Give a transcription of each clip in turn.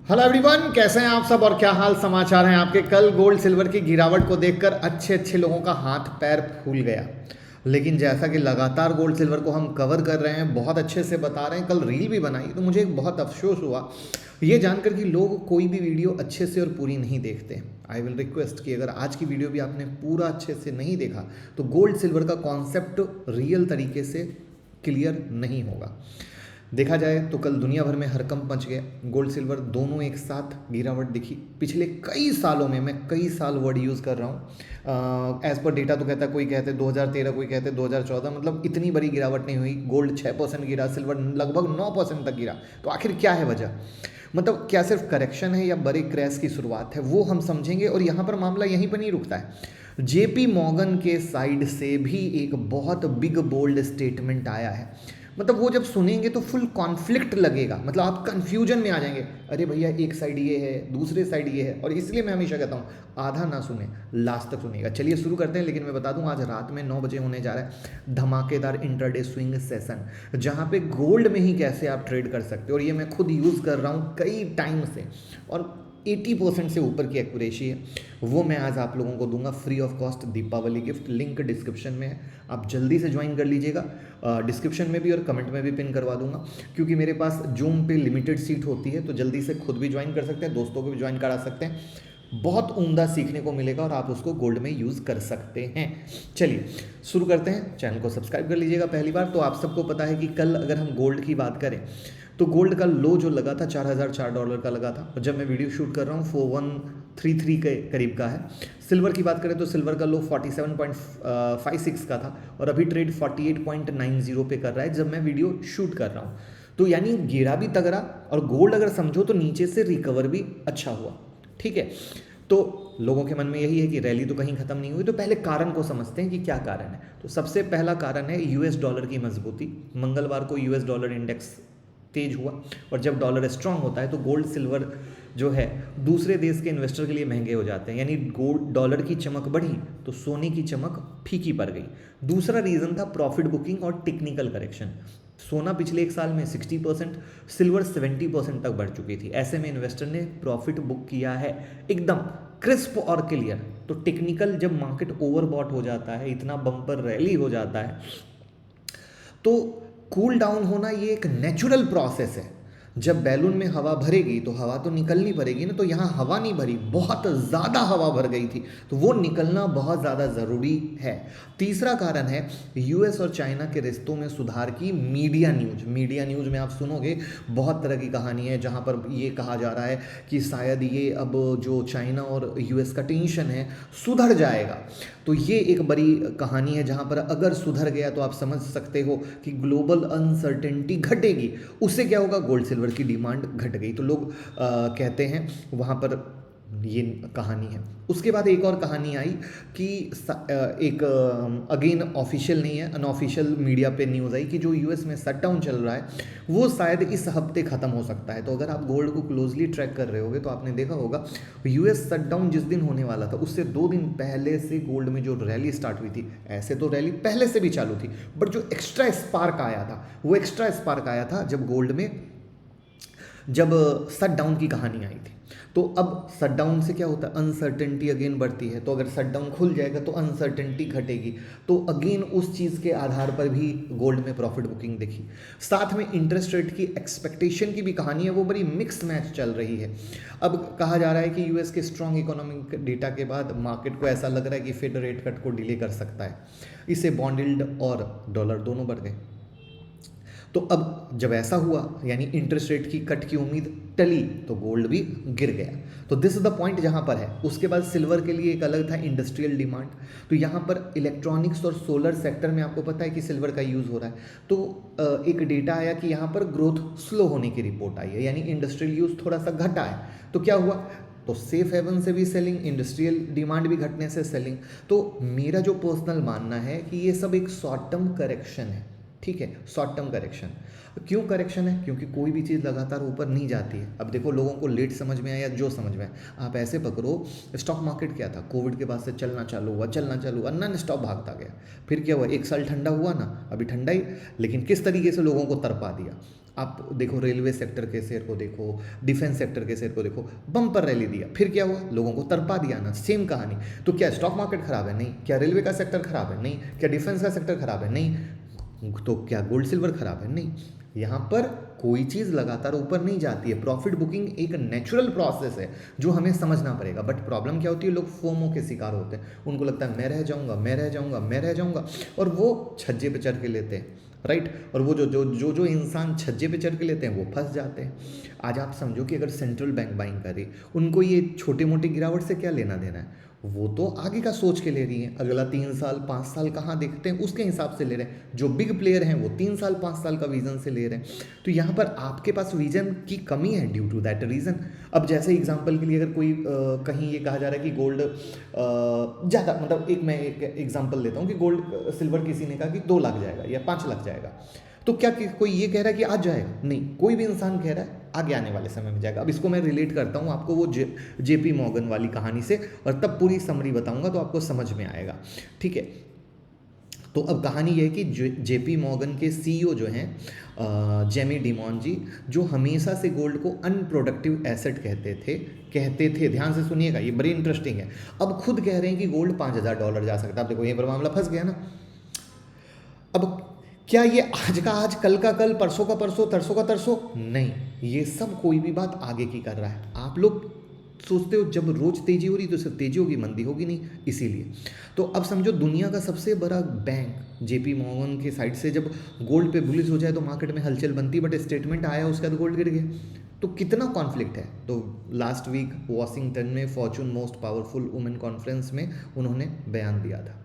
Hello everyone, कैसे हैं आप सब और क्या हाल समाचार हैं आपके। कल गोल्ड सिल्वर की गिरावट को देखकर अच्छे अच्छे लोगों का हाथ पैर फूल गया। लेकिन जैसा कि लगातार गोल्ड सिल्वर को हम कवर कर रहे हैं, बहुत अच्छे से बता रहे हैं, कल रील भी बनाई, तो मुझे एक बहुत अफसोस हुआ ये जानकर कि लोग कोई भी वीडियो अच्छे से और पूरी नहीं देखते। आई विल रिक्वेस्ट कि अगर आज की वीडियो भी आपने पूरा अच्छे से नहीं देखा तो गोल्ड सिल्वर का कॉन्सेप्ट रियल तरीके से क्लियर नहीं होगा। देखा जाए तो कल दुनिया भर में हड़कंप मच गया, गोल्ड सिल्वर दोनों एक साथ गिरावट दिखी। पिछले कई सालों में, मैं कई साल वर्ड यूज़ कर रहा हूँ, एज़ पर डेटा तो कहता है, कोई कहते 2013, कोई कहते 2014, मतलब इतनी बड़ी गिरावट नहीं हुई। गोल्ड 6% गिरा, सिल्वर लगभग 9% तक गिरा। तो आखिर क्या है वजह? मतलब क्या सिर्फ करेक्शन है या बड़े क्रैश की शुरुआत है, वो हम समझेंगे। और यहाँ पर मामला यहीं पर नहीं रुकता है। जेपी मॉर्गन के साइड से भी एक बहुत बिग बोल्ड स्टेटमेंट आया है। मतलब वो जब सुनेंगे तो फुल कॉन्फ्लिक्ट लगेगा, मतलब आप कंफ्यूजन में आ जाएंगे। अरे भैया, एक साइड ये है, दूसरे साइड ये है। और इसलिए मैं हमेशा कहता हूँ आधा ना सुने, लास्ट तक सुनिएगा। चलिए शुरू करते हैं। लेकिन मैं बता दूं, आज रात में 9 बजे होने जा रहा है धमाकेदार इंटरडे स्विंग सेशन, जहाँ पे गोल्ड में ही कैसे आप ट्रेड कर सकते हो। और ये मैं खुद यूज़ कर रहा हूँ कई टाइम से, और 80% से ऊपर की एक्यूरेसी है। वो मैं आज आप लोगों को दूंगा free of cost, Deepavali gift. Link description में है, आप जल्दी से ज्वाइन कर लीजिएगा। डिस्क्रिप्शन में भी और कमेंट में भी पिन करवा दूंगा, क्योंकि मेरे पास जूम पे लिमिटेड सीट होती है। तो जल्दी से खुद भी ज्वाइन कर सकते हैं, दोस्तों को भी ज्वाइन करा सकते हैं। बहुत उम्दा सीखने को मिलेगा और आप उसको गोल्ड में यूज़ कर सकते हैं। चलिए शुरू करते हैं। चैनल को सब्सक्राइब कर लीजिएगा पहली बार। तो आप सबको पता है कि कल अगर हम गोल्ड की बात करें तो गोल्ड का लो जो लगा था $4004 का लगा था, और जब मैं वीडियो शूट कर रहा हूँ 4133 के करीब का है। सिल्वर की बात करें तो सिल्वर का लो 47.56 का था, और अभी ट्रेड 48.90 पे कर रहा है जब मैं वीडियो शूट कर रहा हूँ। तो यानी गिरा भी तगड़ा, और गोल्ड अगर समझो तो नीचे से रिकवर भी अच्छा हुआ। ठीक है, तो लोगों के मन में यही है कि रैली तो कहीं खत्म नहीं हुई। तो पहले कारण को समझते हैं कि क्या कारण है। तो सबसे पहला कारण है यूएस डॉलर की मजबूती। मंगलवार को यूएस डॉलर इंडेक्स तेज हुआ, और जब डॉलर स्ट्रांग होता है तो गोल्ड सिल्वर जो है दूसरे देश के इन्वेस्टर के लिए महंगे हो जाते हैं। यानी गोल्ड डॉलर की चमक बढ़ी तो सोने की चमक फीकी पड़ गई। दूसरा रीज़न था प्रॉफिट बुकिंग और टेक्निकल करेक्शन। सोना पिछले एक साल में 60%, सिल्वर 70% तक बढ़ चुकी थी। ऐसे में इन्वेस्टर ने प्रॉफिट बुक किया है एकदम क्रिस्प और क्लियर। तो टेक्निकल, जब मार्केट ओवरबॉट हो जाता है, इतना बम्पर रैली हो जाता है, तो कूल डाउन होना ये एक नेचुरल प्रोसेस है। जब बैलून में हवा भरेगी तो हवा तो निकलनी पड़ेगी ना। तो यहाँ हवा नहीं भरी, बहुत ज़्यादा हवा भर गई थी, तो वो निकलना बहुत ज़्यादा ज़रूरी है। तीसरा कारण है यूएस और चाइना के रिश्तों में सुधार की मीडिया न्यूज। मीडिया न्यूज में आप सुनोगे बहुत तरह की कहानी है, जहाँ पर ये कहा जा रहा है कि शायद ये अब जो चाइना और यूएस का टेंशन है सुधर जाएगा। तो ये एक बड़ी कहानी है, जहाँ पर अगर सुधर गया तो आप समझ सकते हो कि ग्लोबल अनसर्टेनिटी घटेगी। उससे क्या होगा, गोल्ड सिल्वर की डिमांड घट गई। तो लोग कहते हैं वहाँ पर ये कहानी है। उसके बाद एक और कहानी आई कि एक अगेन ऑफिशियल नहीं है, अनऑफिशियल मीडिया पे न्यूज़ आई कि जो यूएस में शटडाउन चल रहा है वो शायद इस हफ्ते ख़त्म हो सकता है। तो अगर आप गोल्ड को क्लोजली ट्रैक कर रहे होगे तो आपने देखा होगा यूएस शटडाउन जिस दिन होने वाला था उससे 2 दिन पहले से गोल्ड में जो रैली स्टार्ट हुई थी, ऐसे तो रैली पहले से भी चालू थी, बट जो एक्स्ट्रा स्पार्क आया था, वो एक्स्ट्रा स्पार्क आया था जब गोल्ड में जब शटडाउन की कहानी आई थी। तो अब शटडाउन से क्या होता है, अनसर्टेनिटी अगेन बढ़ती है। तो अगर शटडाउन खुल जाएगा तो अनसर्टेनिटी घटेगी, तो अगेन उस चीज़ के आधार पर भी गोल्ड में प्रॉफिट बुकिंग देखी। साथ में इंटरेस्ट रेट की एक्सपेक्टेशन की भी कहानी है, वो बड़ी मिक्स मैच चल रही है। अब कहा जा रहा है कि यूएस के स्ट्रॉन्ग इकोनॉमिक डेटा के बाद मार्केट को ऐसा लग रहा है कि फेड रेट कट को डिले कर सकता है। इससे बॉन्ड यील्ड और डॉलर दोनों बढ़ गए। तो अब जब ऐसा हुआ, यानी इंटरेस्ट रेट की कट की उम्मीद टली, तो गोल्ड भी गिर गया। तो दिस इज द पॉइंट जहाँ पर है। उसके बाद सिल्वर के लिए एक अलग था इंडस्ट्रियल डिमांड। तो यहाँ पर इलेक्ट्रॉनिक्स और सोलर सेक्टर में आपको पता है कि सिल्वर का यूज़ हो रहा है। तो एक डेटा आया कि यहाँ पर ग्रोथ स्लो होने की रिपोर्ट आई है, यानी इंडस्ट्रियल यूज़ थोड़ा सा घटा है। तो क्या हुआ, तो सेफ हेवन से भी सेलिंग, इंडस्ट्रियल डिमांड भी घटने से सेलिंग। तो मेरा जो पर्सनल मानना है कि ये सब एक शॉर्ट टर्म करेक्शन है। ठीक है, शॉर्ट टर्म करेक्शन। क्यों करेक्शन है? क्योंकि कोई भी चीज़ लगातार ऊपर नहीं जाती है। अब देखो, लोगों को लेट समझ में आया या जो समझ में आया, आप ऐसे पकड़ो, स्टॉक मार्केट क्या था, कोविड के बाद से चलना चालू हुआ, नॉन स्टॉप भागता गया। फिर क्या हुआ, एक साल ठंडा हुआ ना, अभी ठंडा ही, लेकिन किस तरीके से लोगों को तरपा दिया। आप देखो रेलवे सेक्टर के शेयर को देखो, डिफेंस सेक्टर के शेयर को देखो, बम्पर रैली दिया, फिर क्या हुआ, लोगों को तरपा दिया ना, सेम कहानी। तो क्या स्टॉक मार्केट खराब है? नहीं। क्या रेलवे का सेक्टर खराब है? नहीं। क्या डिफेंस का सेक्टर खराब है? नहीं। तो क्या गोल्ड सिल्वर खराब है? नहीं। यहाँ पर कोई चीज़ लगातार ऊपर नहीं जाती है। प्रॉफिट बुकिंग एक नेचुरल प्रोसेस है जो हमें समझना पड़ेगा। बट प्रॉब्लम क्या होती है, लोग फोमो के शिकार होते हैं। उनको लगता है मैं रह जाऊंगा, मैं रह जाऊंगा, मैं रह जाऊंगा, और वो छज्जे पे चढ़ के लेते हैं, राइट। और वो जो जो जो जो इंसान छज्जे पे चढ़ के लेते हैं वो फंस जाते हैं। आज आप समझो कि अगर सेंट्रल बैंक बाइंग करे, उनको ये छोटे मोटे गिरावट से क्या लेना देना है, वो तो आगे का सोच के ले रही है। अगला 3 साल 5 साल कहाँ देखते हैं उसके हिसाब से ले रहे हैं। जो बिग प्लेयर हैं वो 3 साल 5 साल का विजन से ले रहे हैं। तो यहाँ पर आपके पास विजन की कमी है ड्यू टू दैट रीज़न। अब जैसे एग्जांपल के लिए अगर कोई कहीं ये कहा जा रहा है कि गोल्ड ज़्यादा, मतलब मैं एक एग्जांपल देता हूँ कि गोल्ड सिल्वर किसी ने कहा कि 2 लाख जाएगा या 5 लाख जाएगा, तो क्या कोई ये कह रहा है कि आज जाएगा? नहीं। कोई भी इंसान कह रहा है आगे आने वाले समय में जाएगा। अब इसको मैं रिलेट करता हूँ आपको वो जेपी मॉर्गन वाली कहानी से, और तब पूरी समरी बताऊंगा तो आपको समझ में आएगा, ठीक है। तो अब कहानी यह है कि जेपी मॉर्गन के सीईओ जो हैं जेमी डिमॉन जी, जो हमेशा से गोल्ड को अनप्रोडक्टिव एसेट कहते थे। ध्यान से सुनिएगा, ये बड़ी इंटरेस्टिंग है। अब खुद कह रहे हैं कि गोल्ड $5,000 जा सकता है। अब देखो यहीं पर मामला फंस गया ना। अब क्या ये आज का आज, कल का कल, परसों का परसों, तरसों का तरसों? नहीं। ये सब कोई भी बात आगे की कर रहा है। आप लोग सोचते हो जब रोज तेजी हो रही तो सिर्फ तेजी होगी, मंदी होगी नहीं, इसीलिए। तो अब समझो दुनिया का सबसे बड़ा बैंक जेपी मॉर्गन के साइड से जब गोल्ड पे बुलिश हो जाए तो मार्केट में हलचल बनती, बट स्टेटमेंट आया उसका तो गोल्ड गिर गया। तो कितना कॉन्फ्लिक्ट है। तो लास्ट वीक वॉशिंगटन में Fortune most powerful women conference में उन्होंने बयान दिया था,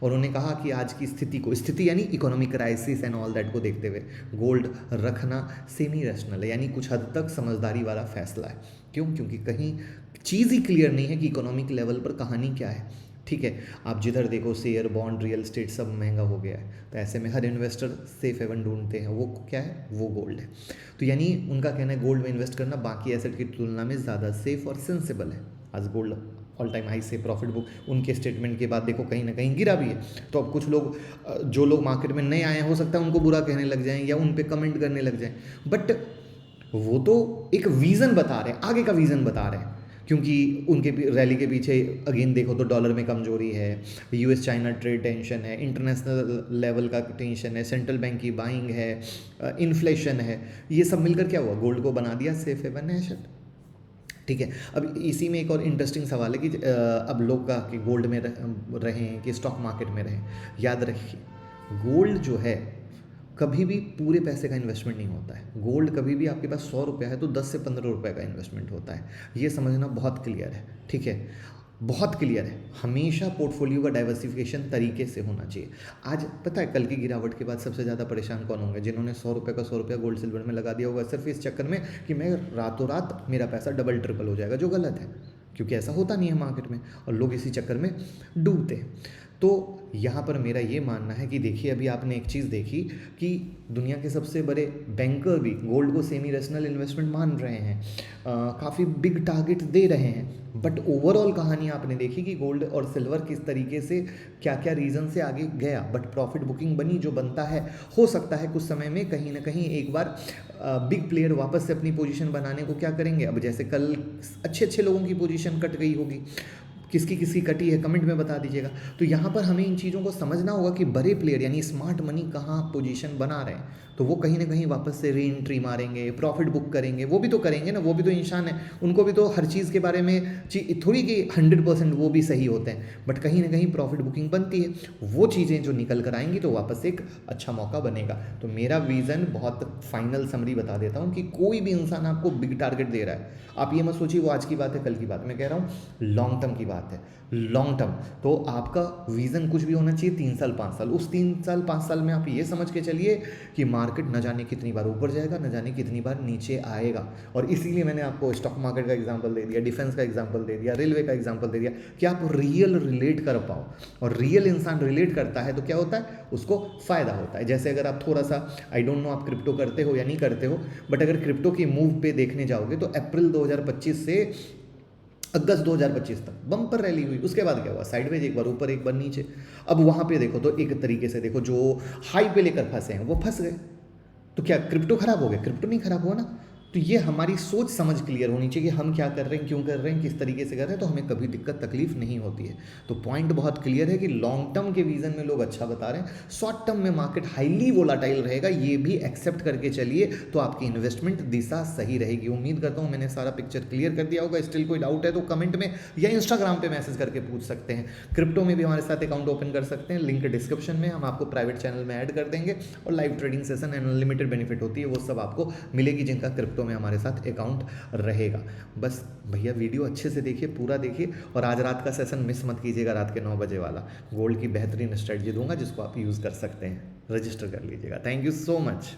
और उन्होंने कहा कि आज की स्थिति यानी economic crisis and all that को देखते हुए गोल्ड रखना सेमी रैशनल है, यानी कुछ हद तक समझदारी वाला फैसला है। क्यों? क्योंकि कहीं चीज़ ही क्लियर नहीं है कि इकोनॉमिक लेवल पर कहानी क्या है, ठीक है। आप जिधर देखो शेयर, बॉन्ड, रियल एस्टेट सब महंगा हो गया है, तो ऐसे में हर इन्वेस्टर सेफ हेवन ढूंढते हैं। वो क्या है? वो गोल्ड है। तो यानी उनका कहना है गोल्ड में इन्वेस्ट करना बाकी एसेट की तुलना में ज़्यादा सेफ और सेंसिबल है। आज गोल्ड ऑल टाइम हाई से प्रॉफिट बुक, उनके स्टेटमेंट के बाद देखो कहीं ना कहीं गिरा भी है। तो अब कुछ लोग जो लोग मार्केट में नए आए हैं, हो सकता है उनको बुरा कहने लग जाएं या उन पे कमेंट करने लग जाएं, बट वो तो एक विज़न बता रहे हैं, आगे का विज़न बता रहे हैं। क्योंकि उनके रैली के पीछे अगेन देखो तो डॉलर में कमजोरी है, यूएस चाइना ट्रेड टेंशन है, इंटरनेशनल लेवल का टेंशन है, सेंट्रल बैंक की बाइंग है, इन्फ्लेशन है, ये सब मिलकर क्या हुआ, गोल्ड को बना दिया सेफ हेवन एसेट, ठीक है। अब इसी में एक और इंटरेस्टिंग सवाल है कि अब लोग का कि गोल्ड में रहें कि स्टॉक मार्केट में रहें। याद रखिए गोल्ड जो है कभी भी पूरे पैसे का इन्वेस्टमेंट नहीं होता है। गोल्ड कभी भी आपके पास 100 रुपया है तो 10 से 15 रुपये का इन्वेस्टमेंट होता है। ये समझना बहुत क्लियर है, ठीक है, बहुत क्लियर है। हमेशा पोर्टफोलियो का डाइवर्सिफिकेशन तरीके से होना चाहिए। आज पता है कल की गिरावट के बाद सबसे ज़्यादा परेशान कौन होंगे? जिन्होंने 100 रुपये का 100 रुपया गोल्ड सिल्वर में लगा दिया होगा सिर्फ इस चक्कर में कि मैं रातों रात मेरा पैसा डबल ट्रिपल हो जाएगा, जो गलत है, क्योंकि ऐसा होता नहीं है मार्केट में, और लोग इसी चक्कर में डूबते हैं। तो यहाँ पर मेरा ये मानना है कि देखिए अभी आपने एक चीज़ देखी कि दुनिया के सबसे बड़े बैंकर भी गोल्ड को सेमी रैशनल इन्वेस्टमेंट मान रहे हैं, काफ़ी बिग टारगेट दे रहे हैं, बट ओवरऑल कहानी आपने देखी कि गोल्ड और सिल्वर किस तरीके से क्या क्या रीज़न से आगे गया, बट प्रॉफिट बुकिंग बनी जो बनता है। हो सकता है कुछ समय में कहीं ना कहीं एक बार बिग प्लेयर वापस से अपनी पोजीशन बनाने को क्या करेंगे। अब जैसे कल अच्छे लोगों की पोजीशन कट गई होगी, किसकी कटी है कमेंट में बता दीजिएगा। तो यहाँ पर हमें इन चीज़ों को समझना होगा कि बड़े प्लेयर यानी स्मार्ट मनी कहाँ पोजीशन बना रहे हैं, तो वो कहीं ना कहीं वापस से री एंट्री मारेंगे, प्रॉफिट बुक करेंगे, वो भी तो करेंगे ना, वो भी तो इंसान है, उनको भी तो हर चीज़ के बारे में थोड़ी कि 100% वो भी सही होते हैं, बट कहीं ना कहीं प्रॉफिट बुकिंग बनती है। वो चीज़ें जो निकल कर आएंगी तो वापस एक अच्छा मौका बनेगा। तो मेरा विज़न बहुत फाइनल समरी बता देता हूँ कि कोई भी इंसान आपको बिग टारगेट दे रहा है, आप ये मत सोचिए वो आज की बात है कल की बात, मैं कह रहा हूँ लॉन्ग टर्म की बात है, लॉन्ग टर्म। तो आपका विज़न कुछ भी होना चाहिए 3 साल 5 साल, उस 3 साल 5 साल में आप ये समझ के चलिए कि मार्केट न जाने कितनी बार ऊपर जाएगा, न जाने कितनी बार नीचे आएगा। और इसीलिए मैंने आपको स्टॉक मार्केट का एग्जांपल दे दिया, डिफेंस का एग्जांपल दे दिया, रेलवे का एग्जांपल दे दिया कि आप रियल रिलेट कर पाओ। और रियल इंसान रिलेट करता है तो क्या होता है, उसको फ़ायदा होता है। जैसे अगर आप थोड़ा सा, आई डोंट नो आप क्रिप्टो करते हो या नहीं करते हो, बट अगर क्रिप्टो की मूव पे देखने जाओगे तो अप्रैल 2025 से अगस्त 2025 तक बम्पर रैली हुई। उसके बाद क्या हुआ, साइडवेज, एक बार ऊपर एक बार नीचे। अब वहाँ पे देखो तो एक तरीके से देखो जो हाई पे लेकर फंसे हैं वो फंस गए। तो क्या क्रिप्टो खराब हो गया? क्रिप्टो नहीं खराब हुआ ना। तो ये हमारी सोच समझ क्लियर होनी चाहिए कि हम क्या कर रहे हैं, क्यों कर रहे हैं, किस तरीके से कर रहे हैं, तो हमें कभी दिक्कत तकलीफ नहीं होती है। तो पॉइंट बहुत क्लियर है कि लॉन्ग टर्म के विजन में लोग अच्छा बता रहे हैं, शॉर्ट टर्म में मार्केट हाईली वोलाटाइल रहेगा, ये भी एक्सेप्ट करके चलिए, तो आपकी इन्वेस्टमेंट दिशा सही रहेगी। उम्मीद करता हूँ मैंने सारा पिक्चर क्लियर कर दिया होगा। स्टिल कोई डाउट है तो कमेंट में या इंस्टाग्राम पे मैसेज करके पूछ सकते हैं। क्रिप्टो में भी हमारे साथ अकाउंट ओपन कर सकते हैं, लिंक डिस्क्रिप्शन में, हम आपको प्राइवेट चैनल में ऐड कर देंगे। और live trading session unlimited benefit होती है, वो सब आपको मिलेगी जिनका क्रिप्टो में हमारे साथ अकाउंट रहेगा। बस भैया वीडियो अच्छे से देखिए, पूरा देखिए, और आज रात का सेशन मिस मत कीजिएगा, रात के 9 बजे वाला गोल्ड की बेहतरीन स्ट्रेटजी दूंगा जिसको आप यूज़ कर सकते हैं। रजिस्टर कर लीजिएगा। Thank you so much.